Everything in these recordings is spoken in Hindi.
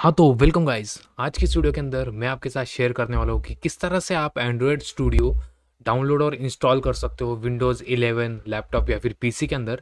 हाँ, तो वेलकम गाइस। आज की इस वीडियो के अंदर मैं आपके साथ शेयर करने वाला हूँ कि किस तरह से आप एंड्रॉयड स्टूडियो डाउनलोड और इंस्टॉल कर सकते हो विंडोज़ 11 लैपटॉप या फिर पीसी के अंदर।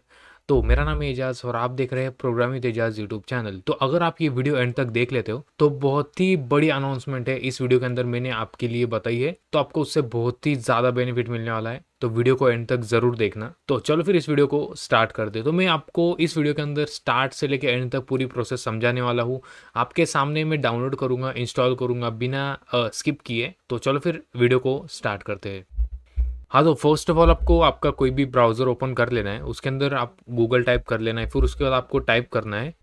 तो मेरा नाम है एजाज़ और आप देख रहे हैं programming with Ejaz YouTube channel. तो अगर आप ये वीडियो एंड तक देख लेते हो तो बहुत ही बड़ी अनाउंसमेंट है इस वीडियो के अंदर मैंने आपके लिए बताई है, तो आपको उससे बहुत ही ज़्यादा बेनिफिट मिलने वाला है। तो वीडियो को एंड तक ज़रूर देखना। तो चलो फिर इस वीडियो को स्टार्ट कर दे। तो मैं आपको इस वीडियो के अंदर स्टार्ट से लेकर एंड तक पूरी प्रोसेस समझाने वाला हूँ। आपके सामने मैं डाउनलोड करूँगा, इंस्टॉल करूँगा बिना स्किप किए। तो चलो फिर वीडियो को स्टार्ट करते हैं। हाँ, तो फर्स्ट ऑफ ऑल आपको आपका कोई भी ब्राउज़र ओपन कर लेना है, उसके अंदर आप गूगल टाइप कर लेना है, फिर उसके बाद आपको टाइप करना है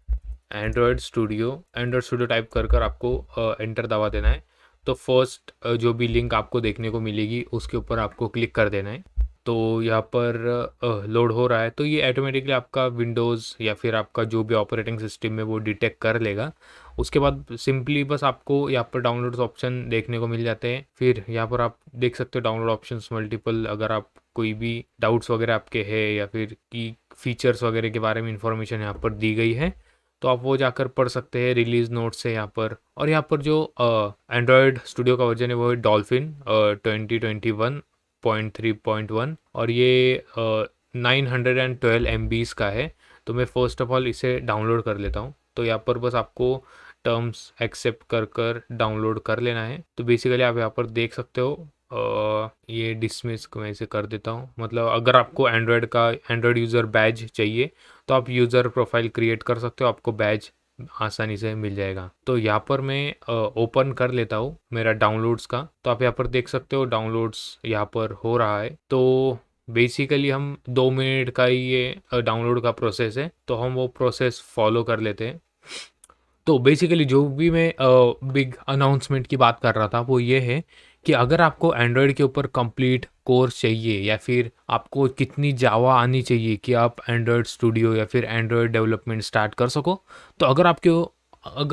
एंड्रॉयड स्टूडियो टाइप कर आपको एंटर दबा देना है। तो फर्स्ट जो भी लिंक आपको देखने को मिलेगी उसके ऊपर आपको क्लिक कर देना है। तो यहाँ पर लोड हो रहा है, तो ये ऑटोमेटिकली आपका विंडोज़ या फिर आपका जो भी ऑपरेटिंग सिस्टम है वो डिटेक्ट कर लेगा। उसके बाद सिंपली बस आपको यहाँ पर डाउनलोड्स ऑप्शन देखने को मिल जाते हैं। फिर यहाँ पर आप देख सकते हो डाउनलोड ऑप्शंस मल्टीपल। अगर आप कोई भी डाउट्स वगैरह आपके हैं या फिर की फीचर्स वगैरह के बारे में इंफॉर्मेशन यहाँ पर दी गई है, तो आप वो जाकर पढ़ सकते हैं रिलीज नोट्स है यहाँ पर। और यहाँ पर जो एंड्रॉयड स्टूडियो का वर्जन है वो है डॉल्फिन 2021.3.1 और ये 912 MBs का है। तो मैं फ़र्स्ट ऑफ ऑल इसे डाउनलोड कर लेता हूँ। तो यहाँ पर बस आपको टर्म्स एक्सेप्ट कर डाउनलोड कर लेना है। तो बेसिकली आप यहाँ पर देख सकते हो ये डिसमिस को मैं इसे कर देता हूँ। मतलब अगर आपको एंड्रॉयड यूज़र बैज चाहिए तो आप यूज़र प्रोफाइल क्रिएट कर सकते हो, आपको बैज आसानी से मिल जाएगा। तो यहाँ पर मैं ओपन कर लेता हूँ मेरा डाउनलोड्स का। तो आप यहाँ पर देख सकते हो डाउनलोड्स यहाँ पर हो रहा है। तो बेसिकली हम 2 मिनट का ही ये डाउनलोड का प्रोसेस है, तो हम वो प्रोसेस फॉलो कर लेते हैं। तो बेसिकली जो भी मैं बिग अनाउंसमेंट की बात कर रहा था वो ये है कि अगर आपको एंड्रॉयड के ऊपर कंप्लीट कोर्स चाहिए या फिर आपको कितनी जावा आनी चाहिए कि आप एंड्रॉयड स्टूडियो या फिर एंड्रॉयड डेवलपमेंट स्टार्ट कर सको, तो अगर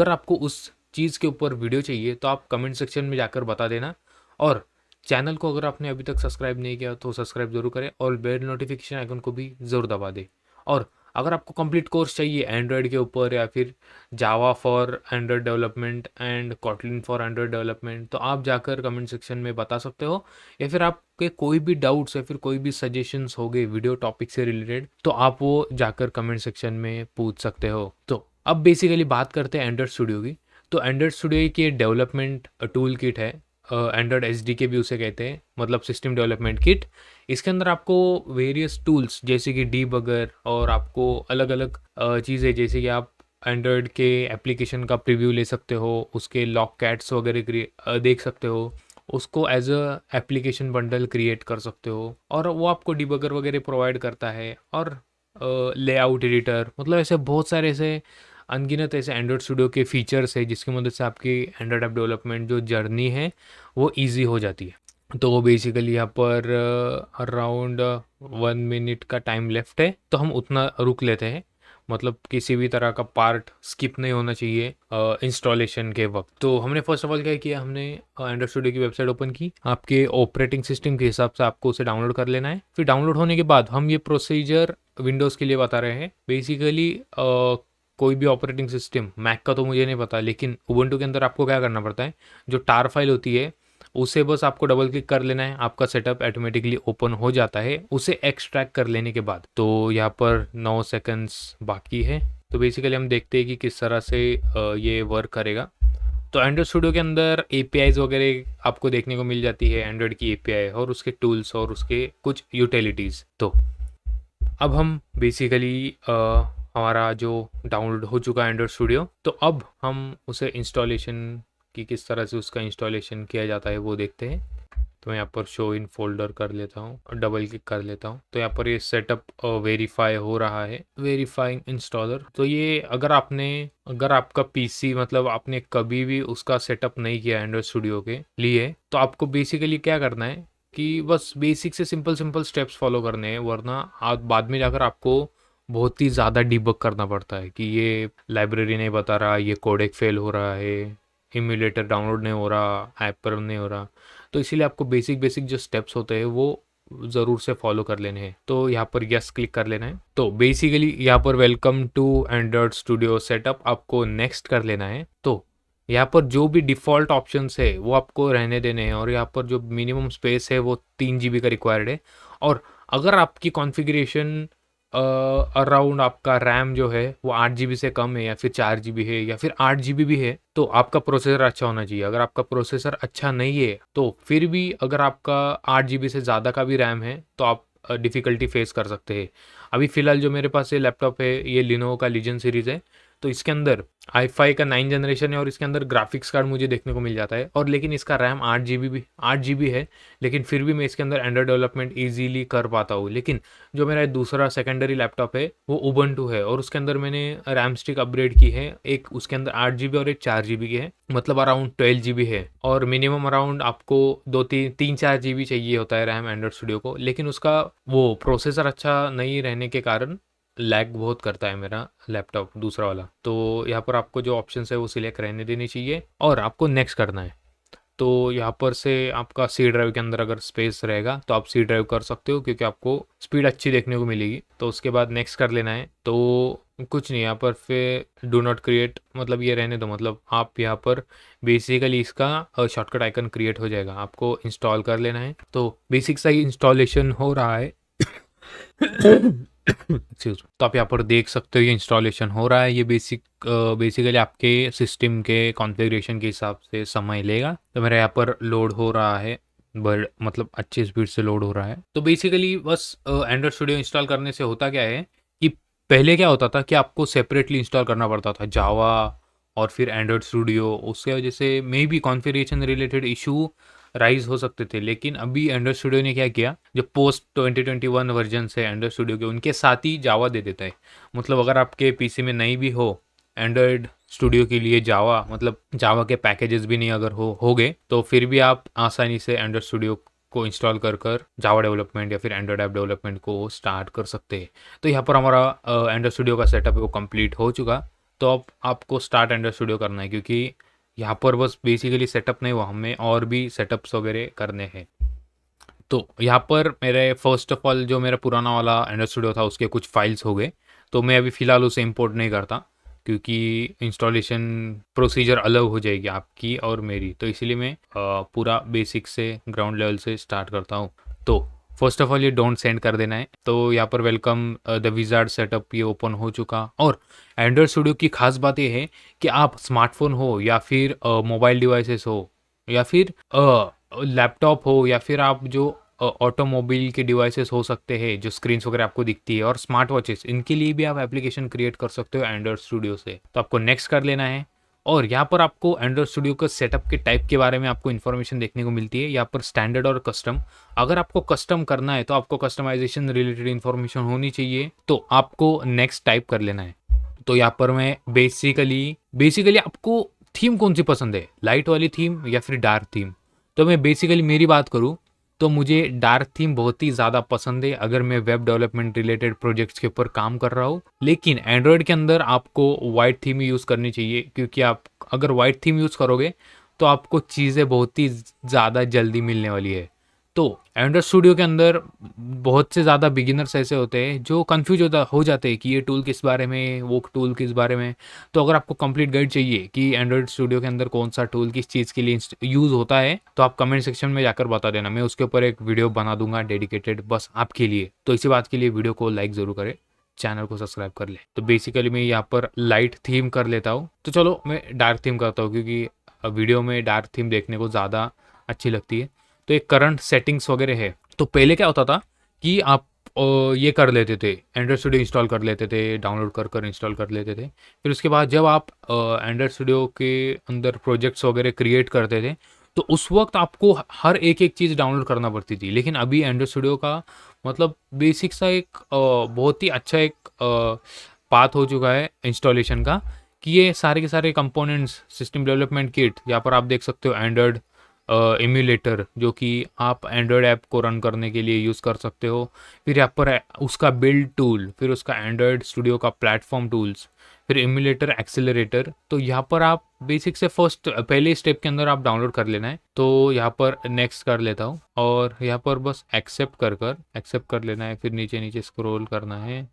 आपको उस चीज़ के ऊपर वीडियो चाहिए तो आप कमेंट सेक्शन में जाकर बता देना। और चैनल को अगर आपने अभी तक सब्सक्राइब नहीं किया तो सब्सक्राइब जरूर करें और बेल नोटिफिकेशन आइकन को भी ज़रूर दबा दें। और अगर आपको कंप्लीट कोर्स चाहिए एंड्रॉयड के ऊपर या फिर Java for Android development and Kotlin for Android development, तो आप जाकर कमेंट सेक्शन में बता सकते हो। या फिर आपके कोई भी डाउट्स या फिर कोई भी सजेशंस हो गए वीडियो टॉपिक से रिलेटेड, तो आप वो जाकर कमेंट सेक्शन में पूछ सकते हो। तो अब बेसिकली बात करते हैं एंड्रॉयड स्टूडियो की। तो एंड्रॉयड स्टूडियो की डेवलपमेंट टूल किट है, एंड्रॉयड SDK भी उसे कहते हैं, मतलब सिस्टम डेवलपमेंट किट। इसके अंदर आपको वेरियस टूल्स जैसे कि डीबगर और आपको अलग अलग चीज़ें जैसे कि आप एंड्रॉयड के एप्लीकेशन का प्रीव्यू ले सकते हो, उसके लॉक कैट्स वगैरह देख सकते हो, उसको as a application bundle create कर सकते हो और वो आपको डीबगर वगैरह प्रोवाइड करता है। और लेआउट एडिटर, मतलब ऐसे बहुत सारे ऐसे अनगिनत ऐसे एंड्रॉयड स्टूडियो के फीचर्स है जिसकी मदद से आपकी एंड्रॉयड ऐप डेवलपमेंट जो जर्नी है वो ईजी हो जाती है। तो वो बेसिकली यहाँ पर अराउंड 1 मिनट का टाइम लेफ्ट है, तो हम उतना रुक लेते हैं। मतलब किसी भी तरह का पार्ट स्किप नहीं होना चाहिए इंस्टॉलेशन के वक्त। तो हमने फर्स्ट ऑफ ऑल क्या किया, हमने एंड्रॉयड स्टूडियो की वेबसाइट ओपन की। आपके ऑपरेटिंग सिस्टम के हिसाब से आपको उसे डाउनलोड कर लेना है। फिर डाउनलोड होने के बाद हम ये प्रोसीजर विंडोज़ के लिए बता रहे हैं। बेसिकली कोई भी ऑपरेटिंग सिस्टम, मैक का तो मुझे नहीं पता, लेकिन उबंटू के अंदर आपको क्या करना पड़ता है, जो टार फाइल होती है उसे बस आपको डबल क्लिक कर लेना है, आपका सेटअप ऑटोमेटिकली ओपन हो जाता है उसे एक्सट्रैक्ट कर लेने के बाद। तो यहाँ पर 9 सेकंड्स बाकी है। तो बेसिकली हम देखते हैं कि किस तरह से ये वर्क करेगा। तो एंड्रॉयड स्टूडियो के अंदर APIs वगैरह आपको देखने को मिल जाती है, एंड्रॉयड की API और उसके टूल्स और उसके कुछ यूटिलिटीज़। तो अब हम बेसिकली हमारा जो डाउनलोड हो चुका है एंड्रॉयड स्टूडियो, तो अब हम उसे इंस्टॉलेशन कि किस तरह से उसका इंस्टॉलेशन किया जाता है वो देखते हैं। तो मैं यहाँ पर शो इन फोल्डर कर लेता हूँ और डबल क्लिक कर लेता हूँ। तो यहाँ पर ये सेटअप वेरीफाई हो रहा है, वेरीफाइंग इंस्टॉलर। तो ये अगर आपका PC, मतलब आपने कभी भी उसका सेटअप नहीं किया एंड्रॉयड स्टूडियो के लिए, तो आपको बेसिकली क्या करना है कि बस बेसिक से सिंपल सिंपल स्टेप्स फॉलो करने हैं, वरना आप बाद में जाकर आपको बहुत ही ज़्यादा डिबग करना पड़ता है कि ये लाइब्रेरी नहीं बता रहा, ये कोडेक फेल हो रहा है, इम्यूलेटर डाउनलोड नहीं हो रहा, ऐप पर नहीं हो रहा। तो इसीलिए आपको बेसिक बेसिक जो स्टेप्स होते हैं वो ज़रूर से फॉलो कर लेने हैं। तो यहाँ पर यस क्लिक कर लेना है। तो बेसिकली यहाँ पर welcome to Android studio setup आपको नेक्स्ट कर लेना है। तो यहाँ पर जो भी डिफ़ॉल्ट ऑप्शंस है वो आपको रहने देने हैं और यहाँ पर जो मिनिमम स्पेस है वो 3 जीबी का रिक्वायर्ड है। और अगर आपकी कॉन्फ़िगरेशन अराउंड आपका रैम जो है वो 8 जीबी से कम है या फिर 4 जीबी है या फिर 8 जीबी भी है, तो आपका प्रोसेसर अच्छा होना चाहिए। अगर आपका प्रोसेसर अच्छा नहीं है, तो फिर भी अगर आपका 8 जीबी से ज़्यादा का भी रैम है, तो आप डिफ़िकल्टी फ़ेस कर सकते हैं। अभी फ़िलहाल जो मेरे पास ये लैपटॉप है, ये लिनोवो का लीजेंड सीरीज़ है, तो इसके अंदर i5 का 9 जनरेशन है और इसके अंदर ग्राफिक्स कार्ड मुझे देखने को मिल जाता है और लेकिन इसका रैम 8 जीबी है, लेकिन फिर भी मैं इसके अंदर एंड्रॉयड डेवलपमेंट ईज़िली कर पाता हूँ। लेकिन जो मेरा दूसरा सेकेंडरी लैपटॉप है, वो उबंटू है और उसके अंदर मैंने रैम स्टिक अपग्रेड की है। एक उसके अंदर 8 जीबी और एक 4 जीबी की है, मतलब अराउंड 12 जीबी है और मिनिमम अराउंड आपको 2-3-4 जीबी चाहिए होता है रैम एंड्रॉयड स्टूडियो को। लेकिन उसका वो प्रोसेसर अच्छा नहीं रहने के कारण लैग बहुत करता है मेरा लैपटॉप दूसरा वाला। तो यहाँ पर आपको जो ऑप्शंस है वो सिलेक्ट रहने देनी चाहिए और आपको नेक्स्ट करना है। तो यहाँ पर से आपका सी ड्राइव के अंदर अगर स्पेस रहेगा तो आप सी ड्राइव कर सकते हो क्योंकि आपको स्पीड अच्छी देखने को मिलेगी। तो उसके बाद नेक्स्ट कर लेना है। तो कुछ नहीं, यहाँ पर फिर डू नॉट क्रिएट मतलब ये रहने दो, मतलब आप यहाँ पर बेसिकली इसका शॉर्टकट आइकन क्रिएट हो जाएगा, आपको इंस्टॉल कर लेना है। तो बेसिक सा ही इंस्टॉलेशन हो रहा है। एक्सक्यूज, तो आप यहाँ पर देख सकते हो ये इंस्टॉलेशन हो रहा है। ये बेसिकली आपके सिस्टम के कॉन्फ़िगरेशन के हिसाब से समय लेगा। तो मेरा यहाँ पर लोड हो रहा है, बट मतलब अच्छी स्पीड से लोड हो रहा है। तो बेसिकली बस एंड्रॉयड स्टूडियो इंस्टॉल करने से होता क्या है कि पहले क्या होता था कि आपको सेपरेटली इंस्टॉल करना पड़ता था जावा और फिर एंड्रॉयड स्टूडियो, उसके वजह से may be configuration related issue rise हो सकते थे। लेकिन अभी एंड्रॉयड स्टूडियो ने क्या किया, जो पोस्ट 2021 वर्जन है एंड्रॉयड स्टूडियो के, उनके साथ ही जावा दे देता है। मतलब अगर आपके पीसी में नहीं भी हो एंड्रॉयड स्टूडियो के लिए जावा, मतलब जावा के पैकेजेस भी नहीं अगर हो गए, तो फिर भी आप आसानी से एंड्रॉयड स्टूडियो को इंस्टॉल कर जावा डेवलपमेंट या फिर एंड्रॉयड ऐप डेवलपमेंट को स्टार्ट कर सकते हैं। तो यहाँ पर हमारा एंड्रॉयड स्टूडियो का सेटअप है वो कंप्लीट हो चुका। तो अब आपको स्टार्ट एंड्रॉयड स्टूडियो करना है क्योंकि यहाँ पर बस बेसिकली सेटअप नहीं हुआ, हमें और भी सेटअप्स वगैरह करने हैं। तो यहाँ पर मेरे फर्स्ट ऑफ ऑल जो मेरा पुराना वाला एंड्रॉयड स्टूडियो था उसके कुछ फाइल्स हो गए, तो मैं अभी फ़िलहाल उसे इंपोर्ट नहीं करता क्योंकि इंस्टॉलेशन प्रोसीजर अलग हो जाएगी आपकी और मेरी। तो इसीलिए मैं पूरा बेसिक से ग्राउंड लेवल से स्टार्ट करता हूँ। तो फर्स्ट ऑफ ऑल ये डोंट सेंड कर देना है। तो यहाँ पर वेलकम द विजार्ड सेटअप ये ओपन हो चुका। और एंड्रॉयड स्टूडियो की खास बात ये है कि आप स्मार्टफोन हो या फिर मोबाइल डिवाइसेस हो या फिर लैपटॉप हो या फिर आप जो ऑटोमोबाइल के डिवाइसेस हो सकते हैं जो स्क्रीन्स वगैरह आपको दिखती है और स्मार्ट वॉचेस, इनके लिए भी आप एप्लीकेशन क्रिएट कर सकते हो एंड्रॉयड स्टूडियो से। तो आपको नेक्स्ट कर लेना है और यहाँ पर आपको एंड्रॉयड स्टूडियो का सेटअप के टाइप के बारे में आपको इन्फॉर्मेशन देखने को मिलती है। यहाँ पर स्टैंडर्ड और कस्टम, अगर आपको कस्टम करना है तो आपको कस्टमाइजेशन रिलेटेड इन्फॉर्मेशन होनी चाहिए, तो आपको नेक्स्ट टाइप कर लेना है। तो यहाँ पर मैं बेसिकली आपको थीम कौन सी पसंद है, लाइट वाली थीम या फिर डार्क थीम? तो मैं बेसिकली मेरी बात करूँ तो मुझे डार्क थीम बहुत ही ज़्यादा पसंद है अगर मैं वेब डेवलपमेंट रिलेटेड प्रोजेक्ट्स के ऊपर काम कर रहा हूँ। लेकिन एंड्रॉयड के अंदर आपको वाइट थीम ही यूज़ करनी चाहिए क्योंकि आप अगर वाइट थीम यूज़ करोगे तो आपको चीज़ें बहुत ही ज़्यादा जल्दी मिलने वाली है। तो एंड्रॉयड स्टूडियो के अंदर बहुत से ज़्यादा बिगिनर्स ऐसे होते हैं जो कंफ्यूज हो जाते हैं कि ये टूल किस बारे में, वो टूल किस बारे में। तो अगर आपको कंप्लीट गाइड चाहिए कि एंड्रॉयड स्टूडियो के अंदर कौन सा टूल किस चीज़ के लिए यूज़ होता है, तो आप कमेंट सेक्शन में जाकर बता देना, मैं उसके ऊपर एक वीडियो बना दूंगा डेडिकेटेड बस आपके लिए। तो इसी बात के लिए वीडियो को लाइक ज़रूर करें, चैनल को सब्सक्राइब कर ले। तो बेसिकली मैं यहाँ पर लाइट थीम कर लेता हूँ। तो चलो मैं डार्क थीम करता हूँ क्योंकि वीडियो में डार्क थीम देखने को ज़्यादा अच्छी लगती है। तो एक करंट सेटिंग्स वगैरह है। तो पहले क्या होता था कि आप ये कर लेते थे, एंड्रॉयड स्टूडियो इंस्टॉल कर लेते थे, डाउनलोड कर इंस्टॉल कर लेते थे। फिर उसके बाद जब आप एंड्रॉयड स्टूडियो के अंदर प्रोजेक्ट्स वगैरह क्रिएट करते थे तो उस वक्त आपको हर एक चीज़ डाउनलोड करना पड़ती थी। लेकिन अभी एंड्रॉयड स्टूडियो का मतलब बेसिक सा एक बहुत ही अच्छा एक पाथ हो चुका है इंस्टॉलेशन का कि ये सारे के सारे कंपोनेंट्स, सिस्टम डेवलपमेंट किट, यहाँ पर आप देख सकते हो एंड्रॉयड एम्यूलेटर जो कि आप एंड्रॉयड ऐप को रन करने के लिए यूज़ कर सकते हो। फिर यहाँ पर उसका बिल्ड टूल, फिर उसका एंड्रॉयड स्टूडियो का प्लेटफॉर्म टूल्स, फिर एम्यूलेटर एक्सेलरेटर। तो यहाँ पर आप बेसिक से पहले स्टेप के अंदर आप डाउनलोड कर लेना है। तो यहाँ पर नेक्स्ट कर लेता हूँ और यहाँ पर बस एक्सेप्ट कर लेना है, फिर नीचे नीचे स्क्रॉल करना है।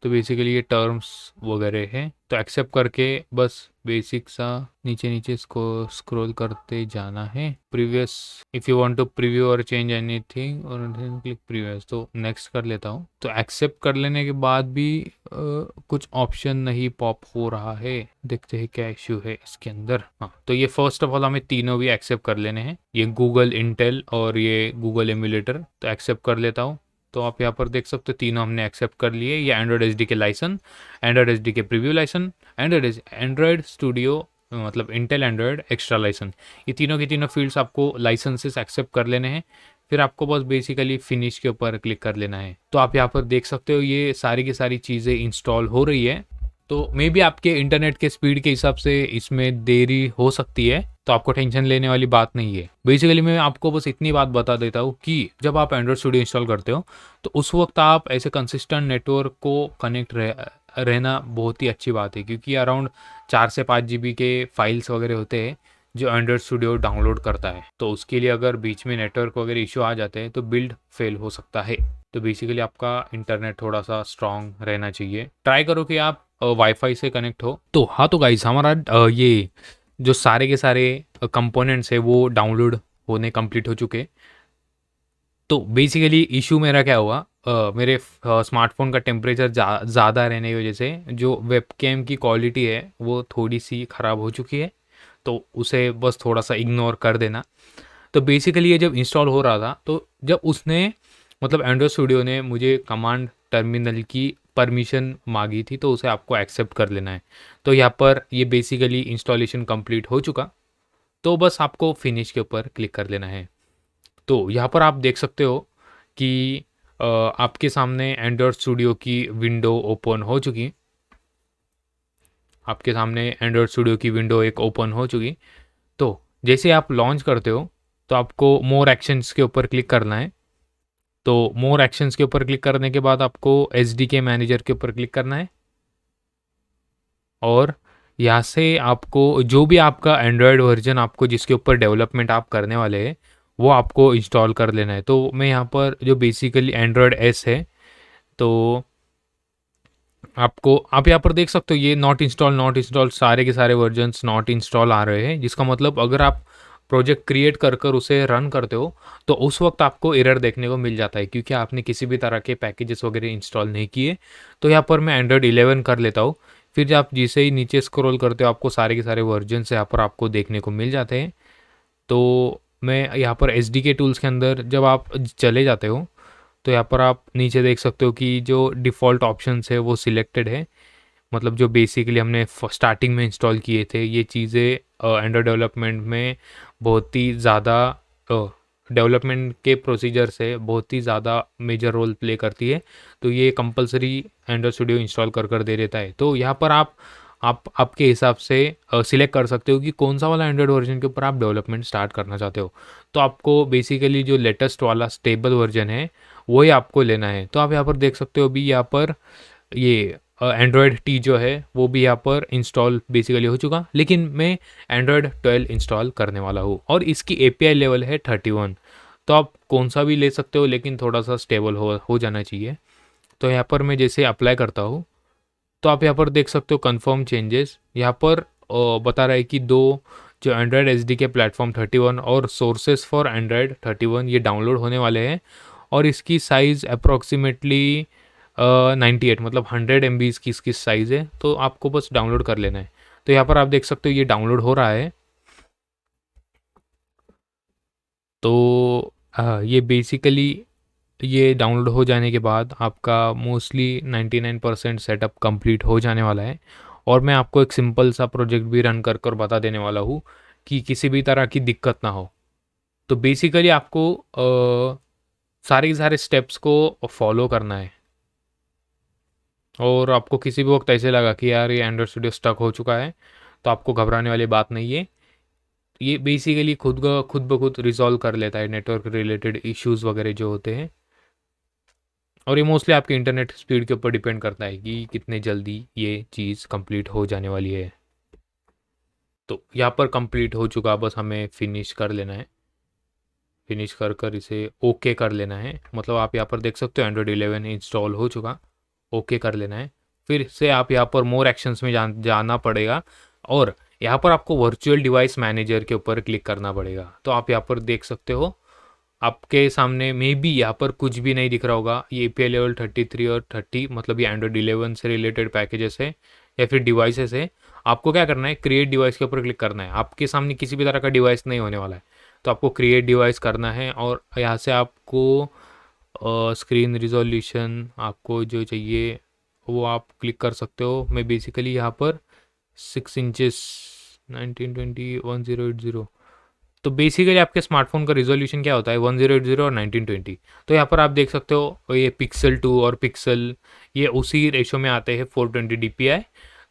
तो बेसिकली ये टर्म्स वगैरह है, तो एक्सेप्ट करके बस बेसिक सा नीचे नीचे इसको स्क्रॉल करते जाना है। Previous, if you want to preview और चेंज एनीथिंग और क्लिक प्रीवियस, तो नेक्स्ट कर लेता हूँ। तो एक्सेप्ट कर लेने के बाद भी कुछ ऑप्शन नहीं पॉप हो रहा है, देखते हैं क्या इश्यू है इसके अंदर। हाँ, तो ये फर्स्ट ऑफ ऑल हमें तीनों भी एक्सेप्ट कर लेने हैं, ये गूगल इंटेल और ये गूगल एमुलेटर। तो एक्सेप्ट कर लेता हूँ। तो आप यहाँ पर देख सकते हो तीनों हमने एक्सेप्ट कर लिए। ये एंड्रॉयड एचडी के लाइसेंस, एंड्रॉयड एचडी के प्रीव्यू लाइसेंस, एंड्रॉयड स्टूडियो मतलब इंटेल एंड्रॉयड एक्स्ट्रा लाइसेंस, ये तीनों के तीनों फील्ड्स आपको लाइसेंसेस एक्सेप्ट कर लेने हैं। फिर आपको बस बेसिकली फिनिश के ऊपर क्लिक कर लेना है। तो आप यहाँ पर देख सकते हो ये सारी की सारी चीज़ें इंस्टॉल हो रही है। तो मे बी आपके इंटरनेट के स्पीड के हिसाब से इसमें देरी हो सकती है, तो आपको टेंशन लेने वाली बात नहीं है। बेसिकली मैं आपको बस इतनी बात बता देता हूँ कि जब आप एंड्रॉयड स्टूडियो इंस्टॉल करते हो तो उस वक्त आप ऐसे कंसिस्टेंट नेटवर्क को कनेक्ट रहना बहुत ही अच्छी बात है, क्योंकि अराउंड 4 से 5 GB के फाइल्स वगैरह होते हैं जो एंड्रॉयड स्टूडियो डाउनलोड करता है। तो उसके लिए अगर बीच में नेटवर्क वगैरह इशू आ जाते हैं तो बिल्ड फेल हो सकता है। तो बेसिकली आपका इंटरनेट थोड़ा सा स्ट्रांग रहना चाहिए। ट्राई करो कि आप वाईफाई से कनेक्ट हो। तो हाँ, तो गाइस हमारा ये जो सारे के सारे कंपोनेंट्स है वो डाउनलोड होने कंप्लीट हो चुके। तो बेसिकली इशू मेरा क्या हुआ, मेरे स्मार्टफोन का टेम्परेचर ज़्यादा रहने की वजह से जो वेबकैम की क्वालिटी है वो थोड़ी सी ख़राब हो चुकी है। तो उसे बस थोड़ा सा इग्नोर कर देना। तो बेसिकली ये जब इंस्टॉल हो रहा था तो जब उसने मतलब एंड्रॉयड स्टूडियो ने मुझे कमांड टर्मिनल की परमिशन मांगी थी, तो उसे आपको एक्सेप्ट कर लेना है। तो यहाँ पर ये बेसिकली इंस्टॉलेशन कंप्लीट हो चुका, तो बस आपको फिनिश के ऊपर क्लिक कर लेना है। तो यहाँ पर आप देख सकते हो कि आपके सामने एंड्रॉयड स्टूडियो की विंडो ओपन हो चुकी। आपके सामने एंड्रॉयड स्टूडियो की विंडो एक ओपन हो चुकी। तो जैसे आप लॉन्च करते हो तो आपको मोर एक्शंस के ऊपर क्लिक करना है। तो मोर एक्शंस के ऊपर क्लिक करने के बाद आपको एसडीके मैनेजर के ऊपर क्लिक करना है, और यहाँ से आपको जो भी आपका एंड्रॉयड वर्जन आपको जिसके ऊपर डेवलपमेंट आप करने वाले हैं वो आपको इंस्टॉल कर लेना है। तो मैं यहाँ पर जो बेसिकली एंड्रॉयड एस है, तो आपको आप यहाँ पर देख सकते हो ये नॉट इंस्टॉल सारे के सारे वर्जन्स नॉट इंस्टॉल आ रहे हैं, जिसका मतलब अगर आप प्रोजेक्ट क्रिएट कर कर उसे रन करते हो तो उस वक्त आपको एरर देखने को मिल जाता है, क्योंकि आपने किसी भी तरह के पैकेजेस वगैरह इंस्टॉल नहीं किए। तो यहाँ पर मैं एंड्रॉयड 11 कर लेता हूँ। फिर जब आप जिसे ही नीचे स्क्रॉल करते हो आपको सारे के सारे वर्जन्स यहाँ पर आपको देखने को मिल जाते हैं। तो मैं यहाँ पर एस के टूल्स के अंदर जब आप चले जाते हो तो यहाँ पर आप नीचे देख सकते हो कि जो डिफ़ॉल्ट ऑप्शंस है वो सिलेक्टेड है, मतलब जो बेसिकली हमने स्टार्टिंग में इंस्टॉल किए थे। ये चीज़ें एंड्रॉयड डेवलपमेंट में बहुत ही ज़्यादा डेवलपमेंट के प्रोसीजर से बहुत ही ज़्यादा मेजर रोल प्ले करती है। तो ये कंपलसरी एंड्रॉयड स्टूडियो इंस्टॉल कर कर दे देता है। तो यहाँ पर आप आपके हिसाब से सिलेक्ट कर सकते हो कि कौन सा वाला एंड्रॉयड वर्जन के ऊपर आप डेवलपमेंट स्टार्ट करना चाहते हो। तो आपको बेसिकली जो लेटेस्ट वाला स्टेबल वर्जन है वही आपको लेना है। तो आप यहाँ पर देख सकते हो अभी यहाँ पर ये एंड्रॉयड टी जो है वो भी यहाँ पर इंस्टॉल बेसिकली हो चुका, लेकिन मैं एंड्रॉयड 12 इंस्टॉल करने वाला हूँ और इसकी एपीआई लेवल है 31। तो आप कौन सा भी ले सकते हो, लेकिन थोड़ा सा स्टेबल हो जाना चाहिए। तो यहाँ पर मैं जैसे अप्लाई करता हूँ तो आप यहाँ पर देख सकते हो कन्फर्म चेंजेस। यहाँ पर बता रहा है कि दो जो एंड्रॉयड एसडीके प्लेटफॉर्म 31 और सोर्सेस फॉर एंड्रॉयड 31 ये डाउनलोड होने वाले हैं, और इसकी साइज़ अप्रॉक्सीमेटली 98 मतलब 100 MB की इसकी साइज़ है। तो आपको बस डाउनलोड कर लेना है। तो यहाँ पर आप देख सकते हो ये डाउनलोड हो रहा है। तो ये बेसिकली ये डाउनलोड हो जाने के बाद आपका मोस्टली 99% सेटअप कंप्लीट हो जाने वाला है। और मैं आपको एक सिंपल सा प्रोजेक्ट भी रन कर कर बता देने वाला हूँ कि किसी भी तरह की दिक्कत ना हो। तो बेसिकली आपको सारे के सारे स्टेप्स को फॉलो करना है, और आपको किसी भी वक्त ऐसे लगा कि यार ये एंड्रॉयड स्टूडियो स्टक हो चुका है तो आपको घबराने वाली बात नहीं है। ये बेसिकली खुद ब खुद रिजॉल्व कर लेता है नेटवर्क रिलेटेड इश्यूज़ वगैरह जो होते हैं, और ये मोस्टली आपके इंटरनेट स्पीड के ऊपर डिपेंड करता है कि कितने जल्दी ये चीज़ कंप्लीट हो जाने वाली है। तो यहाँ पर कंप्लीट हो चुका, बस हमें फिनिश कर लेना है। फिनिश कर कर इसे ओके कर लेना है। मतलब आप यहाँ पर देख सकते हो एंड्रॉयड 11 इंस्टॉल हो चुका, ओके कर लेना है। फिर से आप यहाँ पर मोर एक्शंस में जाना पड़ेगा और यहाँ पर आपको वर्चुअल डिवाइस मैनेजर के ऊपर क्लिक करना पड़ेगा। तो आप यहाँ पर देख सकते हो आपके सामने मे बी यहाँ पर कुछ भी नहीं दिख रहा होगा। ये API लेवल 33 और 30 मतलब ये एंड्रॉइड 11 से रिलेटेड पैकेजेस है या फिर डिवाइसेस है। आपको क्या करना है, क्रिएट डिवाइस के ऊपर क्लिक करना है। आपके सामने किसी भी तरह का डिवाइस नहीं होने वाला है, तो आपको क्रिएट डिवाइस करना है और यहाँ से आपको स्क्रीन रिजोल्यूशन आपको जो चाहिए वो आप क्लिक कर सकते हो। मैं बेसिकली यहाँ पर 6 इंचेस 1920 1080। तो बेसिकली आपके स्मार्टफोन का रिजोल्यूशन क्या होता है 1080 और 1920। तो यहाँ पर आप देख सकते हो ये पिक्सल 2 और पिक्सल ये उसी रेशो में आते हैं 420 DPI।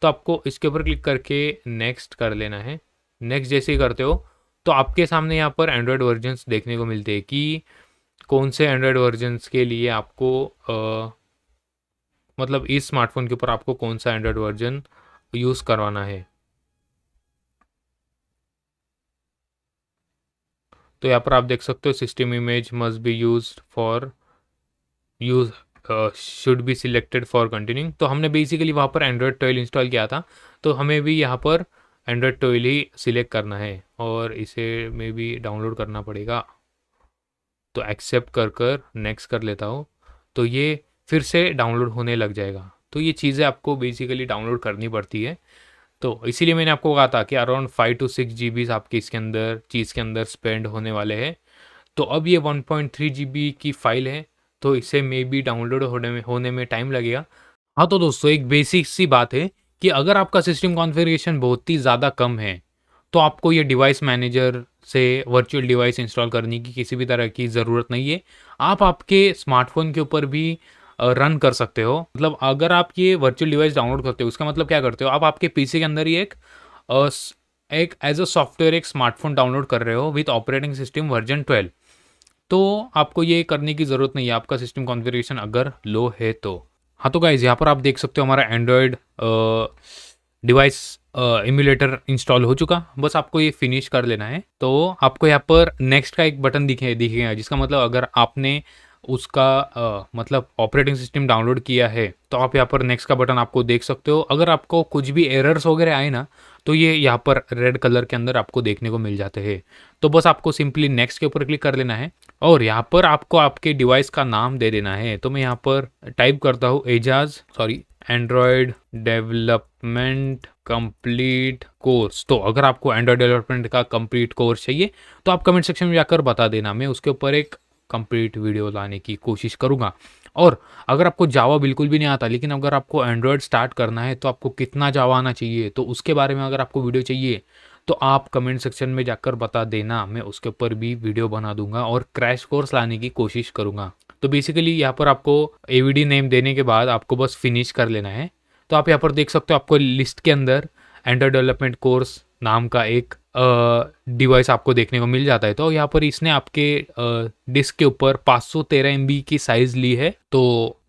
तो आपको इसके ऊपर क्लिक करके नेक्स्ट कर लेना है। नेक्स्ट जैसे ही करते हो तो आपके सामने यहाँ पर एंड्रॉयड वर्जन्स देखने को मिलते हैं कि कौन से एंड्रॉयड वर्जन्स के लिए आपको मतलब इस स्मार्टफोन के ऊपर आपको कौन सा एंड्रॉयड वर्जन यूज़ करवाना है। तो यहाँ पर आप देख सकते हो system image must be used for use should be selected for continuing. तो हमने बेसिकली वहाँ पर एंड्रॉयड 12 इंस्टॉल किया था, तो हमें भी यहाँ पर एंड्रॉयड 12 ही सिलेक्ट करना है और इसे में भी डाउनलोड करना पड़ेगा। तो एक्सेप्ट कर नेक्स्ट कर लेता हूँ, तो ये फिर से डाउनलोड होने लग जाएगा। तो ये चीज़ें आपको बेसिकली डाउनलोड करनी पड़ती है। तो इसीलिए मैंने आपको कहा था कि अराउंड 5 to 6 GB आपके इसके अंदर चीज़ के अंदर स्पेंड होने वाले हैं। तो अब ये 1.3 GB की फ़ाइल है, तो इसे मे बी डाउनलोड होने में टाइम लगेगा। हाँ, तो दोस्तों एक बेसिक सी बात है कि अगर आपका सिस्टम कॉन्फ़िगरेशन बहुत ही ज़्यादा कम है, तो आपको ये डिवाइस मैनेजर से वर्चुअल डिवाइस इंस्टॉल करने की किसी भी तरह की ज़रूरत नहीं है। आप आपके स्मार्टफ़ोन के ऊपर भी रन कर सकते हो। मतलब अगर आप ये वर्चुअल डिवाइस डाउनलोड करते हो, उसका मतलब क्या करते हो, आप आपके पीसी के अंदर ही एक एज़ अ सॉफ्टवेयर एक स्मार्टफ़ोन डाउनलोड कर रहे हो विथ ऑपरेटिंग सिस्टम वर्जन 12। तो आपको ये करने की ज़रूरत नहीं है, आपका सिस्टम कॉन्फ़िगरेशन अगर लो है तो। हाँ, तो गाइज़ यहाँ पर आप देख सकते हो हमारा एंड्रॉयड डिवाइस एमुलेटर इंस्टॉल हो चुका। बस आपको ये फिनिश कर लेना है। तो आपको यहाँ पर नेक्स्ट का एक बटन दिखेगा, जिसका मतलब अगर आपने उसका मतलब ऑपरेटिंग सिस्टम डाउनलोड किया है, तो आप यहाँ पर नेक्स्ट का बटन आपको देख सकते हो। अगर आपको कुछ भी एरर्स वगैरह आए ना, तो ये यहाँ पर रेड कलर के अंदर आपको देखने को मिल जाते हैं। तो बस आपको सिंपली नेक्स्ट के ऊपर क्लिक कर लेना है और यहाँ पर आपको आपके डिवाइस का नाम दे देना है। तो मैं यहाँ पर टाइप करता हूँ एंड्रॉयड डेवलपमेंट कंप्लीट कोर्स। तो अगर आपको एंड्रॉयड डेवलपमेंट का कंप्लीट कोर्स चाहिए तो आप कमेंट सेक्शन में जाकर बता देना, मैं उसके ऊपर एक कंप्लीट वीडियो लाने की कोशिश करूँगा। और अगर आपको जावा बिल्कुल भी नहीं आता, लेकिन अगर आपको एंड्रॉयड स्टार्ट करना है तो आपको कितना जावा आना चाहिए, तो उसके बारे में अगर आपको वीडियो चाहिए तो आप कमेंट सेक्शन में जाकर बता देना, मैं उसके ऊपर भी वीडियो बना दूंगा और क्रैश कोर्स लाने की कोशिश करूँगा। तो बेसिकली यहाँ पर आपको AVD नेम देने के बाद आपको बस फिनिश कर लेना है। तो आप यहाँ पर देख सकते हो आपको लिस्ट के अंदर एंड्रॉयड डेवलपमेंट कोर्स नाम का एक डिवाइस आपको देखने को मिल जाता है। तो यहाँ पर इसने आपके डिस्क के ऊपर 513 MB की साइज़ ली है। तो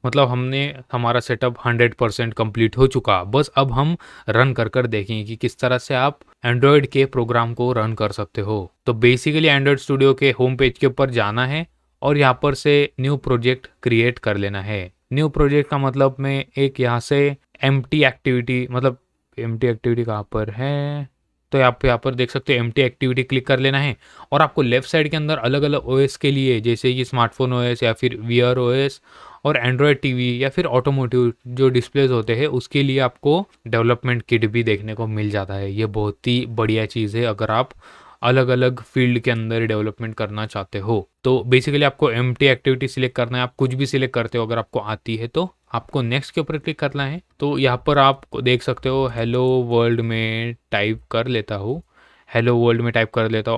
मतलब हमारा सेटअप 100% कंप्लीट हो चुका। बस अब हम रन कर देखेंगे कि किस तरह से आप एंड्रॉयड के प्रोग्राम को रन कर सकते हो। तो बेसिकली एंड्रॉयड स्टूडियो के होम पेज के ऊपर जाना है और यहाँ पर से न्यू प्रोजेक्ट क्रिएट कर लेना है। न्यू प्रोजेक्ट का मतलब मैं एक यहाँ से एम्प्टी एक्टिविटी, मतलब एम्प्टी एक्टिविटी कहाँ पर है, तो आप यहाँ पर देख सकते हो एम्प्टी एक्टिविटी क्लिक कर लेना है और आपको लेफ्ट साइड के अंदर अलग अलग OS के लिए, जैसे कि स्मार्टफोन OS या फिर VR OS और एंड्रॉयड TV या फिर ऑटोमोटिव जो डिस्प्लेज होते हैं, उसके लिए आपको डेवलपमेंट किट भी देखने को मिल जाता है। ये बहुत ही बढ़िया चीज़ है अगर आप अलग अलग फील्ड के अंदर डेवलपमेंट करना चाहते हो। तो बेसिकली आपको एम्प्टी एक्टिविटी सिलेक्ट करना है। आप कुछ भी सिलेक्ट करते हो, अगर आपको आती है तो आपको नेक्स्ट के ऊपर क्लिक करना है। तो यहाँ पर आप देख सकते हो हेलो वर्ल्ड में टाइप कर लेता हूँ,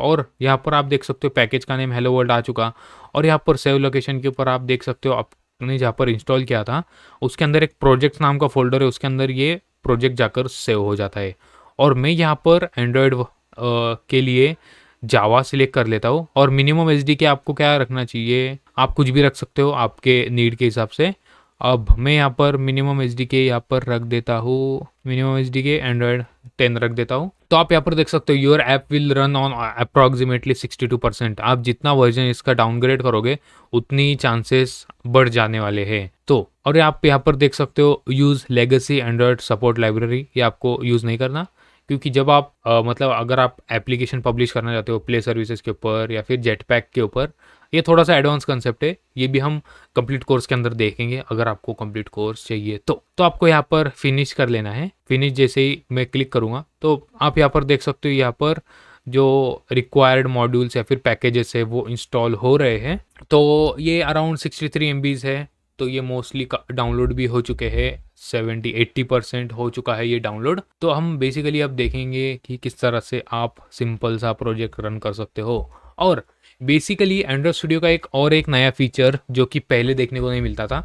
और यहाँ पर आप देख सकते हो पैकेज का नेम हेलो वर्ल्ड आ चुका। और यहाँ पर सेव लोकेशन के ऊपर आप देख सकते हो आपने जहाँ पर इंस्टॉल किया था उसके अंदर एक प्रोजेक्ट नाम का फोल्डर है, उसके अंदर ये प्रोजेक्ट जाकर सेव हो जाता है। और मैं यहाँ पर एंड्रॉयड के लिए जावा सिलेक्ट कर लेता हूँ और मिनिमम SDK आपको क्या रखना चाहिए, आप कुछ भी रख सकते हो आपके नीड के हिसाब से। अब मैं यहाँ पर मिनिमम एसडीके यहाँ पर रख देता हूँ, मिनिमम एसडीके एंड्रॉयड 10 रख देता हूँ। तो आप यहाँ पर देख सकते हो your app will run on approximately 62%। आप जितना वर्जन इसका डाउनग्रेड करोगे उतनी चांसेस बढ़ जाने वाले हैं। तो और आप यहाँ पर देख सकते हो use legacy Android support library, ये आपको यूज़ नहीं करना, क्योंकि जब आप मतलब अगर आप एप्लीकेशन पब्लिश करना चाहते हो प्ले सर्विसेज के ऊपर या फिर जेटपैक के ऊपर, ये थोड़ा सा एडवांस कंसेप्ट है, ये भी हम कंप्लीट कोर्स के अंदर देखेंगे अगर आपको कंप्लीट कोर्स चाहिए तो आपको यहाँ पर फिनिश कर लेना है। फिनिश जैसे ही मैं क्लिक करूँगा तो आप यहाँ पर देख सकते हो यहाँ पर जो रिक्वायर्ड मॉड्यूल्स या फिर पैकेजेस है वो इंस्टॉल हो रहे हैं। तो ये अराउंड 63 MBs है, तो ये मोस्टली डाउनलोड भी हो चुके हैं, 70-80% हो चुका है ये डाउनलोड। तो हम बेसिकली अब देखेंगे कि किस तरह से आप सिंपल सा प्रोजेक्ट रन कर सकते हो। और बेसिकली एंड्रॉयड स्टूडियो का एक नया फीचर जो कि पहले देखने को नहीं मिलता था,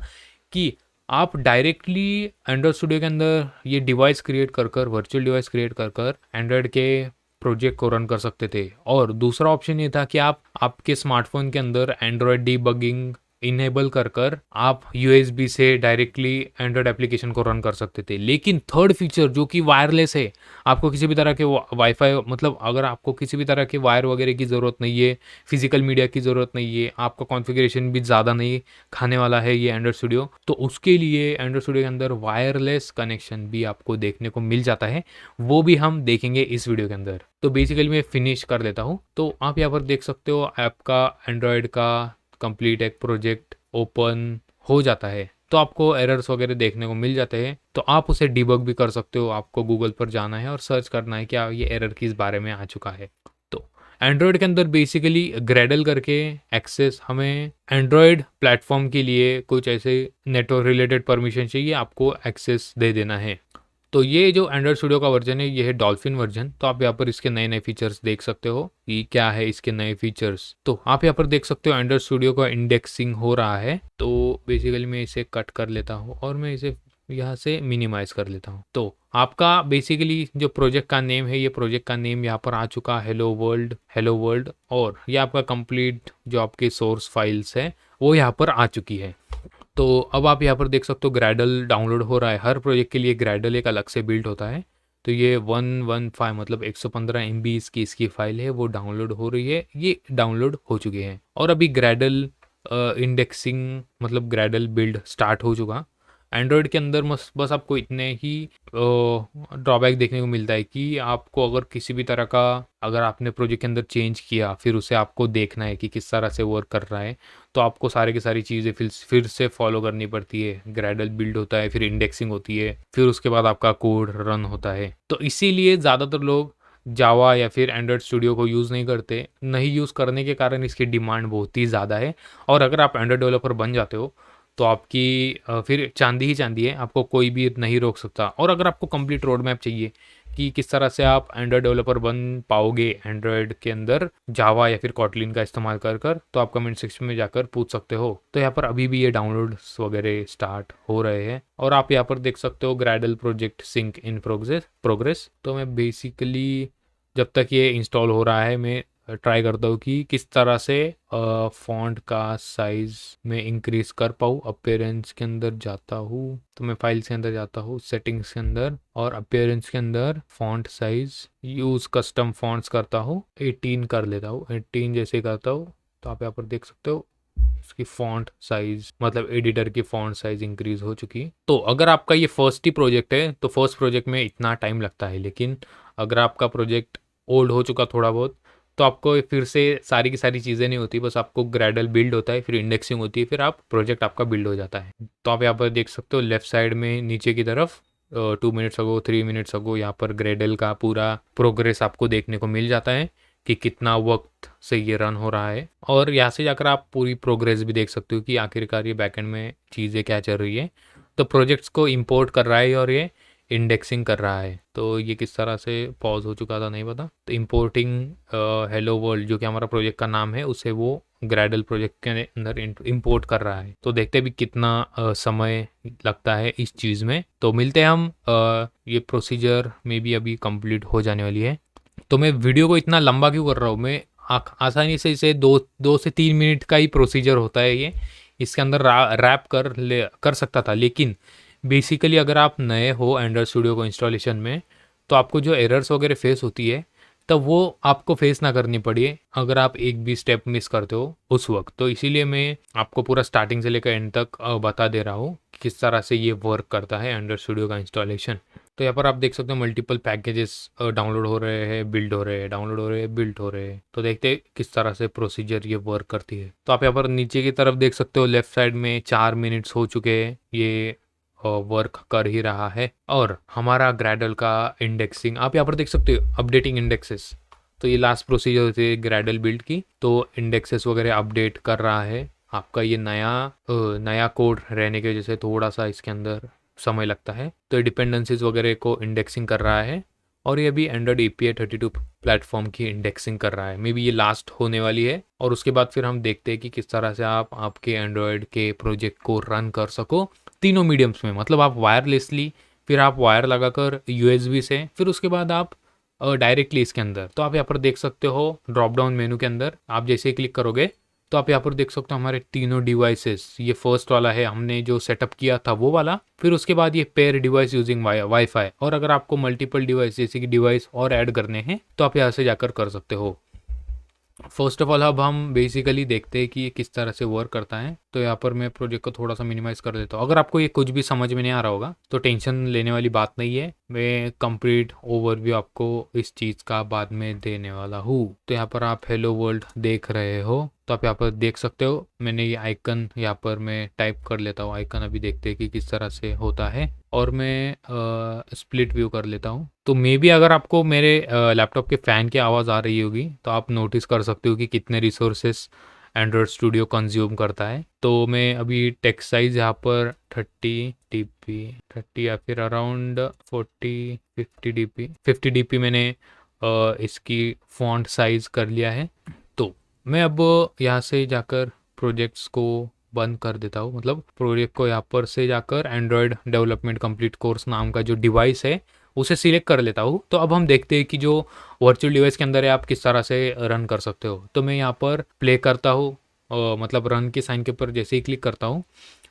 कि आप डायरेक्टली एंड्रॉयड स्टूडियो के अंदर ये डिवाइस क्रिएट कर वर्चुअल डिवाइस क्रिएट कर एंड्रॉयड के प्रोजेक्ट को रन कर सकते थे। और दूसरा ऑप्शन ये था कि आप आपके स्मार्टफोन के अंदर एंड्रॉयड डीबगिंग इनेबल कर आप यूएसबी से डायरेक्टली एंड्रॉयड एप्लीकेशन को रन कर सकते थे। लेकिन थर्ड फीचर जो कि वायरलेस है, आपको किसी भी तरह के वाईफाई, मतलब अगर आपको किसी भी तरह के वायर वगैरह की ज़रूरत नहीं है, फिजिकल मीडिया की ज़रूरत नहीं है, आपका कॉन्फ़िगरेशन भी ज़्यादा नहीं खाने वाला है ये एंड्रॉयड स्टूडियो, तो उसके लिए एंड्रॉयड स्टूडियो के अंदर वायरलेस कनेक्शन भी आपको देखने को मिल जाता है। वो भी हम देखेंगे इस वीडियो के अंदर। तो बेसिकली मैं फिनिश कर देता हूँ। तो आप यहाँ पर देख सकते हो ऐप का एंड्रॉयड का कंप्लीट एक प्रोजेक्ट ओपन हो जाता है। तो आपको एरर्स वगैरह देखने को मिल जाते हैं, तो आप उसे डिबग भी कर सकते हो। आपको गूगल पर जाना है और सर्च करना है क्या ये एरर किस बारे में आ चुका है। तो एंड्रॉयड के अंदर बेसिकली ग्रेडल करके एक्सेस, हमें एंड्रॉयड प्लेटफॉर्म के लिए कुछ ऐसे नेटवर्क रिलेटेड परमिशन चाहिए, आपको एक्सेस दे देना है। तो ये जो एंड्रॉयड स्टूडियो का वर्जन है ये है डॉल्फिन वर्जन। तो आप यहाँ पर इसके नए नए फीचर्स देख सकते हो कि क्या है इसके नए फीचर्स। तो आप यहाँ पर देख सकते हो एंड्रॉयड स्टूडियो का इंडेक्सिंग हो रहा है। तो बेसिकली मैं इसे कट कर लेता हूँ और मैं इसे यहाँ से मिनिमाइज कर लेता हूँ। तो आपका बेसिकली जो प्रोजेक्ट का नेम है, ये प्रोजेक्ट का नेम यहाँ पर आ चुका है, हेलो वर्ल्ड। और ये आपका कंप्लीट जो आपके सोर्स फाइल्स है वो यहाँ पर आ चुकी है। तो अब आप यहाँ पर देख सकते हो ग्रैडल डाउनलोड हो रहा है। हर प्रोजेक्ट के लिए ग्रैडल एक अलग से बिल्ड होता है। तो ये 115 मतलब 115 MB की इसकी फाइल है, वो डाउनलोड हो रही है, ये डाउनलोड हो चुके हैं। और अभी ग्रैडल इंडेक्सिंग मतलब ग्रैडल बिल्ड स्टार्ट हो चुका। एंड्रॉयड के अंदर बस आपको इतने ही ड्रॉबैक देखने को मिलता है कि आपको अगर किसी भी तरह का, अगर आपने प्रोजेक्ट के अंदर चेंज किया फिर उसे आपको देखना है कि किस तरह से वर्क कर रहा है, तो आपको सारी की सारी चीज़ें फिर से फॉलो करनी पड़ती है। ग्रैडल बिल्ड होता है, फिर इंडेक्सिंग होती है, फिर उसके बाद आपका कोड रन होता है। तो इसीलिए ज़्यादातर लोग जावा या फिर एंड्रॉयड स्टूडियो को यूज़ नहीं करते। नहीं यूज़ करने के कारण इसकी डिमांड बहुत ही ज़्यादा है। और अगर आप एंड्रॉयड डेवलपर बन जाते हो तो आपकी फिर चांदी ही चांदी है, आपको कोई भी नहीं रोक सकता। और अगर आपको कंप्लीट रोड मैप चाहिए कि किस तरह से आप एंड्रॉयड डेवलपर बन पाओगे एंड्रॉयड के अंदर जावा या फिर कॉटलिन का इस्तेमाल कर तो आप कमेंट सेक्शन में जाकर पूछ सकते हो। तो यहाँ पर अभी भी ये डाउनलोड्स वगैरह स्टार्ट हो रहे हैं। और आप यहाँ पर देख सकते हो Gradle project sync in progress. तो मैं बेसिकली जब तक ये इंस्टॉल हो रहा है मैं ट्राई करता हूँ कि किस तरह से फॉन्ट का साइज़ में इंक्रीज कर पाऊँ। अपीयरेंस के अंदर जाता हूँ, तो मैं फाइल्स के अंदर जाता हूँ, सेटिंग्स के अंदर, और अपीयरेंस के अंदर font size use custom fonts करता हूँ, 18 कर लेता हूँ। 18 जैसे करता हूँ तो आप यहाँ पर देख सकते हो इसकी फॉन्ट साइज मतलब एडिटर की फॉन्ट साइज इंक्रीज हो चुकी। तो अगर आपका ये फर्स्ट ही प्रोजेक्ट है तो फर्स्ट प्रोजेक्ट में इतना टाइम लगता है, लेकिन अगर आपका प्रोजेक्ट ओल्ड हो चुका थोड़ा बहुत तो आपको फिर से सारी की सारी चीज़ें नहीं होती, बस आपको ग्रैडल बिल्ड होता है, फिर इंडेक्सिंग होती है, फिर आप प्रोजेक्ट आपका बिल्ड हो जाता है। तो आप यहाँ पर देख सकते हो लेफ्ट साइड में नीचे की तरफ 2 मिनट्स अगो 3 मिनट्स अगो यहाँ पर ग्रैडल का पूरा प्रोग्रेस आपको देखने को मिल जाता है कि कितना वक्त से ये रन हो रहा है। और यहाँ से जाकर आप पूरी प्रोग्रेस भी देख सकते हो कि आखिरकार ये बैकएंड में चीज़ें क्या चल रही है। तो प्रोजेक्ट्स को इंपोर्ट कर रहा है और ये इंडेक्सिंग कर रहा है। तो ये किस तरह से पॉज हो चुका था नहीं पता। तो इंपोर्टिंग हेलो वर्ल्ड जो कि हमारा प्रोजेक्ट का नाम है उसे वो ग्रैडल प्रोजेक्ट के अंदर इंपोर्ट कर रहा है। तो देखते भी कितना समय लगता है इस चीज़ में। तो मिलते हैं हम ये प्रोसीजर में भी अभी कंप्लीट हो जाने वाली है। तो मैं वीडियो को इतना लंबा क्यों कर रहा हूँ, मैं आसानी से इसे 2 से 3 मिनट का ही प्रोसीजर होता है ये, इसके अंदर रैप कर सकता था, लेकिन बेसिकली अगर आप नए हो एंड्रॉयड स्टूडियो को इंस्टॉलेशन में, तो आपको जो एरर्स वगैरह फेस होती है तब वो आपको फेस ना करनी पड़े अगर आप एक भी स्टेप मिस करते हो उस वक्त। तो इसीलिए मैं आपको पूरा स्टार्टिंग से लेकर एंड तक बता दे रहा हूँ किस तरह से ये वर्क करता है एंड्रॉयड स्टूडियो का इंस्टॉलेशन। तो यहाँ पर आप देख सकते हो मल्टीपल पैकेजेस डाउनलोड हो रहे हैं, बिल्ड हो रहे हैं, डाउनलोड हो रहे हैं, बिल्ड हो रहे हैं। तो देखते हैं किस तरह से प्रोसीजर ये वर्क करती है। तो आप यहाँ पर नीचे की तरफ देख सकते हो लेफ्ट साइड में 4 मिनट्स हो चुके हैं ये वर्क कर ही रहा है। और हमारा ग्रैडल का इंडेक्सिंग आप यहाँ पर देख सकते हो, अपडेटिंग इंडेक्सेस। तो ये लास्ट प्रोसीजर होती है ग्रैडल बिल्ड की, तो इंडेक्सेस वगैरह अपडेट कर रहा है। आपका ये नया कोड रहने की वजह से थोड़ा सा इसके अंदर समय लगता है। तो ये डिपेंडेंसीज वगैरह को इंडेक्सिंग कर रहा है और ये भी एंड्रॉयड API 32 प्लेटफॉर्म की इंडेक्सिंग कर रहा है। मे बी ये लास्ट होने वाली है और उसके बाद फिर हम देखते हैं कि किस तरह से आप आपके एंड्रॉयड के प्रोजेक्ट को रन कर सको तीनों मीडियम्स में। मतलब आप वायरलेसली, फिर आप वायर लगाकर USB से, फिर उसके बाद आप डायरेक्टली इसके अंदर। तो आप यहाँ पर देख सकते हो ड्रॉप डाउन मेनू के अंदर आप जैसे ही क्लिक करोगे तो आप यहाँ पर देख सकते हो हमारे तीनों डिवाइसेस। ये फर्स्ट वाला है हमने जो सेटअप किया था वो वाला, फिर उसके बाद ये पेयर डिवाइस यूजिंग वाईफाई। और अगर आपको मल्टीपल डिवाइस जैसे कि डिवाइस और ऐड करने हैं तो आप यहाँ से जाकर कर सकते हो। फर्स्ट ऑफ ऑल अब हम बेसिकली देखते हैं कि ये किस तरह से वर्क करता है। तो यहाँ पर मैं प्रोजेक्ट को थोड़ा सा मिनिमाइज कर देता हूँ। अगर आपको ये कुछ भी समझ में नहीं आ रहा होगा तो टेंशन लेने वाली बात नहीं है, मैं कंप्लीट ओवरव्यू आपको इस चीज़ का बाद में देने वाला हूँ। तो यहाँ पर आप हेलो वर्ल्ड देख रहे हो, तो आप यहाँ पर देख सकते हो मैंने ये आइकन यहाँ पर मैं टाइप कर लेता हूँ आइकन। अभी देखते हैं कि किस तरह से होता है और मैं स्प्लिट व्यू कर लेता हूँ। तो मे बी अगर आपको मेरे लैपटॉप के फ़ैन की आवाज़ आ रही होगी तो आप नोटिस कर सकते हो कि कितने रिसोर्सेस एंड्रॉयड स्टूडियो कंज्यूम करता है। तो मैं अभी टेक्स्ट साइज़ यहाँ पर 30 या फिर अराउंड 50 dp मैंने इसकी फॉन्ट साइज़ कर लिया है। तो मैं अब यहाँ से जाकर प्रोजेक्ट्स को बंद कर देता हूँ। मतलब प्रोजेक्ट को यहाँ पर से जाकर एंड्रॉयड डेवलपमेंट कंप्लीट कोर्स नाम का जो डिवाइस है उसे सिलेक्ट कर लेता हूँ। तो अब हम देखते हैं कि जो वर्चुअल डिवाइस के अंदर है आप किस तरह से रन कर सकते हो। तो मैं यहाँ पर प्ले करता हूँ, मतलब रन के साइन के ऊपर जैसे ही क्लिक करता हूँ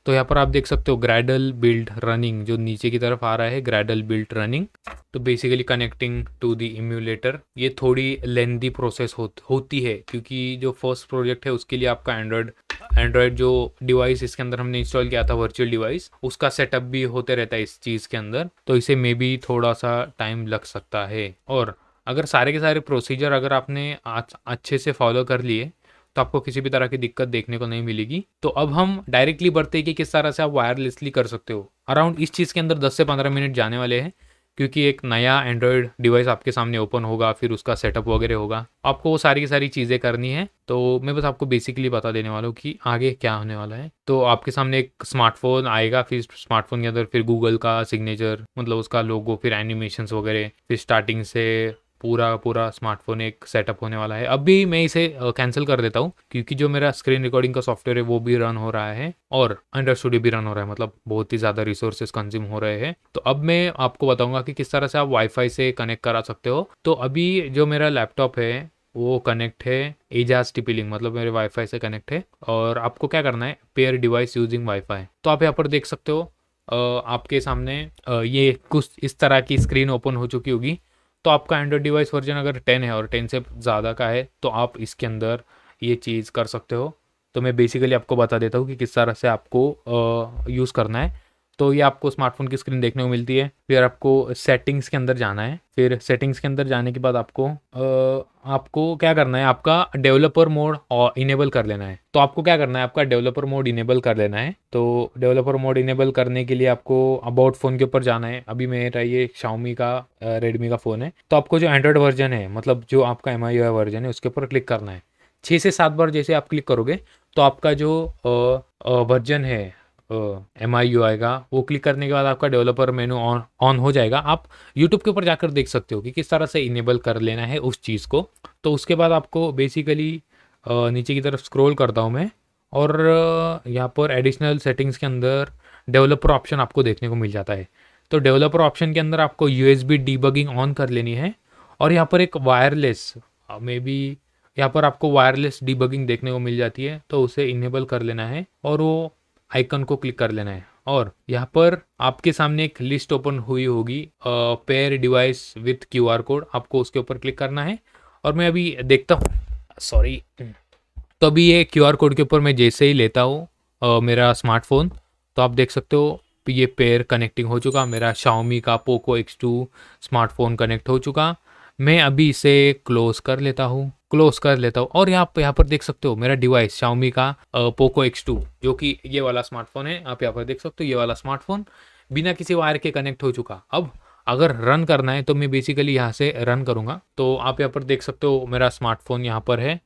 तो यहाँ पर आप देख सकते हो ग्रैडल बिल्ड रनिंग जो नीचे की तरफ आ रहा है, ग्रैडल बिल्ड रनिंग। तो basically connecting to the emulator. ये थोड़ी लेंदी प्रोसेस होती है क्योंकि जो फर्स्ट प्रोजेक्ट है उसके लिए आपका एंड्रॉयड जो डिवाइस इसके अंदर हमने इंस्टॉल किया था वर्चुअल डिवाइस, उसका सेटअप भी होते रहता है इस चीज़ के अंदर। तो इसे मे बी थोड़ा सा टाइम लग सकता है। और अगर सारे के सारे प्रोसीजर अगर आपने अच्छे से फॉलो कर लिए तो आपको किसी भी तरह की दिक्कत देखने को नहीं मिलेगी। तो अब हम डायरेक्टली बढ़ते हैं कि किस तरह से आप वायरलेसली कर सकते हो। अराउंड इस चीज़ के अंदर 10 से 15 मिनट जाने वाले हैं क्योंकि एक नया एंड्रॉयड डिवाइस आपके सामने ओपन होगा, फिर उसका सेटअप वगैरह होगा, आपको वो सारी की सारी चीज़ें करनी है। तो मैं बस आपको बेसिकली बता देने वाला हूँ कि आगे क्या होने वाला है। तो आपके सामने एक स्मार्टफोन आएगा, फिर स्मार्टफोन के अंदर फिर गूगल का सिग्नेचर मतलब उसका लोगो, फिर एनिमेशंस वगैरह, फिर स्टार्टिंग से पूरा स्मार्टफोन एक सेटअप होने वाला है। अभी मैं इसे कैंसिल कर देता हूँ क्योंकि जो मेरा स्क्रीन रिकॉर्डिंग का सॉफ्टवेयर है वो भी रन हो रहा है और एंड्रॉयड स्टूडियो भी रन हो रहा है, मतलब बहुत ही ज़्यादा रिसोर्सेज कंज्यूम हो रहे हैं। तो अब मैं आपको बताऊंगा कि किस तरह से आप वाईफाई से कनेक्ट करा सकते हो। तो अभी जो मेरा लैपटॉप है वो कनेक्ट है एजाज TP-Link, मतलब मेरे वाईफाई से कनेक्ट है। और आपको क्या करना है, पेयर डिवाइस यूजिंग वाईफाई। तो आप यहाँ पर देख सकते हो आपके सामने ये कुछ इस तरह की स्क्रीन ओपन हो चुकी होगी। तो आपका एंड्रॉयड डिवाइस वर्जन अगर 10 है और 10 से ज़्यादा का है तो आप इसके अंदर ये चीज़ कर सकते हो। तो मैं बेसिकली आपको बता देता हूँ कि किस तरह से आपको यूज़ करना है। तो ये आपको स्मार्टफोन की स्क्रीन देखने को मिलती है, फिर आपको सेटिंग्स के अंदर जाना है। फिर सेटिंग्स के अंदर जाने के बाद आपको क्या करना है, आपका डेवलपर मोड इनेबल कर लेना है। तो आपको क्या करना है, आपका डेवलपर मोड इनेबल कर लेना है। तो डेवलपर मोड इनेबल करने के लिए आपको अबाउट फ़ोन के ऊपर जाना है। अभी मेरा ये Xiaomi का रेडमी का फ़ोन है। तो आपको जो एंड्रॉयड वर्जन है, मतलब जो आपका MIUI वर्जन है, उसके ऊपर क्लिक करना है। 6 से 7 बार जैसे आप क्लिक करोगे तो आपका जो वर्जन है MIUI का, वो क्लिक करने के बाद आपका डेवलपर मेनू ऑन हो जाएगा। आप यूट्यूब के ऊपर जाकर देख सकते हो कि किस तरह से इनेबल कर लेना है उस चीज़ को। तो उसके बाद आपको बेसिकली नीचे की तरफ स्क्रॉल करता हूँ मैं और यहाँ पर एडिशनल सेटिंग्स के अंदर डेवलपर ऑप्शन आपको देखने को मिल जाता है। तो डेवलपर ऑप्शन के अंदर आपको USB डीबगिंग ऑन कर लेनी है और यहाँ पर एक वायरलेस मे बी यहाँ पर आपको वायरलेस डिबगिंग देखने को मिल जाती है, तो उसे इनेबल कर लेना है और वो आइकन को क्लिक कर लेना है। और यहाँ पर आपके सामने एक लिस्ट ओपन हुई होगी, pair device with QR code, आपको उसके ऊपर क्लिक करना है। और मैं अभी देखता हूँ, सॉरी, तो अभी ये QR कोड के ऊपर मैं जैसे ही लेता हूँ मेरा स्मार्टफोन, तो आप देख सकते हो ये पेयर कनेक्टिंग हो चुका, मेरा Xiaomi का Poco X2 स्मार्टफोन कनेक्ट हो चुका। मैं अभी इसे क्लोज कर लेता हूँ, और यहाँ पर देख सकते हो मेरा डिवाइस Xiaomi का Poco X2, जो कि ये वाला स्मार्टफोन है। आप यहाँ पर देख सकते हो ये वाला स्मार्टफोन बिना किसी वायर के कनेक्ट हो चुका। अब अगर रन करना है तो मैं बेसिकली यहाँ से रन करूँगा, तो आप यहाँ पर देख सकते हो मेरा स्मार्टफोन यहाँ पर है।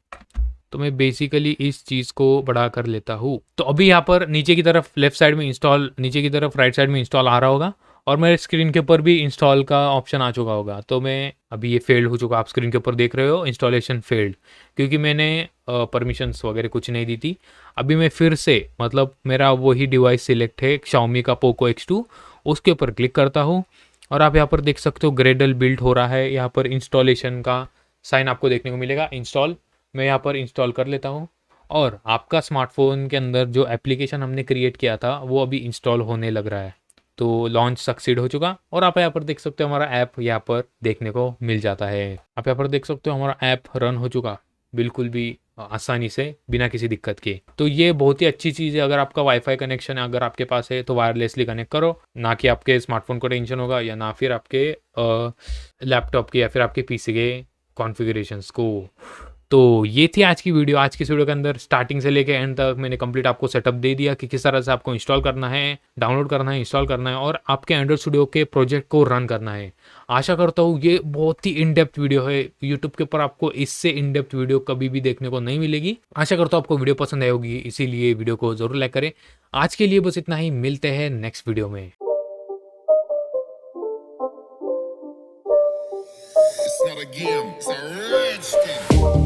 तो मैं बेसिकली इस चीज़ को बढ़ा कर लेता हूँ। तो अभी यहाँ पर नीचे की तरफ लेफ्ट साइड में इंस्टॉल, नीचे की तरफ राइट साइड में इंस्टॉल आ रहा होगा, और मेरे स्क्रीन के ऊपर भी इंस्टॉल का ऑप्शन आ चुका होगा। तो मैं अभी ये फेल्ड हो चुका, आप स्क्रीन के ऊपर देख रहे हो इंस्टॉलेशन फेल्ड, क्योंकि मैंने परमिशंस वगैरह कुछ नहीं दी थी। अभी मैं फिर से, मतलब मेरा वही डिवाइस सिलेक्ट है Xiaomi का Poco X2, उसके ऊपर क्लिक करता हूँ, और आप यहाँ पर देख सकते हो ग्रेडल बिल्ड हो रहा है। यहाँ पर इंस्टॉलेशन का साइन आपको देखने को मिलेगा, इंस्टॉल। मैं यहाँ पर इंस्टॉल कर लेता हूँ, और आपका स्मार्टफोन के अंदर जो एप्लीकेशन हमने क्रिएट किया था वो अभी इंस्टॉल होने लग रहा है। तो लॉन्च सक्सीड हो चुका, और आप यहाँ पर देख सकते हो हमारा ऐप यहाँ पर देखने को मिल जाता है। आप यहाँ पर देख सकते हो हमारा ऐप रन हो चुका, बिल्कुल भी आसानी से, बिना किसी दिक्कत के। तो ये बहुत ही अच्छी चीज़ है। अगर आपका वाईफाई कनेक्शन अगर आपके पास है तो वायरलेसली कनेक्ट करो, ना कि आपके स्मार्टफोन को टेंशन होगा, या ना फिर आपके लैपटॉप के या फिर आपके PC के कॉन्फ़िगरेशंस को। तो ये थी आज की वीडियो। आज की इस वीडियो के अंदर स्टार्टिंग से लेके एंड तक मैंने कंप्लीट आपको सेटअप दे दिया कि किस तरह से आपको इंस्टॉल करना है, डाउनलोड करना है, इंस्टॉल करना है, और आपके एंड्रॉइड स्टूडियो के प्रोजेक्ट को रन करना है। आशा करता हूँ ये बहुत ही इन डेप्थ वीडियो है। यूट्यूब के ऊपर आपको इससे इन डेप्थ वीडियो कभी भी देखने को नहीं मिलेगी। आशा करता हूँ आपको वीडियो पसंद आई होगी, इसीलिए वीडियो को जरूर लाइक करें। आज के लिए बस इतना ही, मिलते हैं नेक्स्ट वीडियो में। It's not a game, it's a rich thing.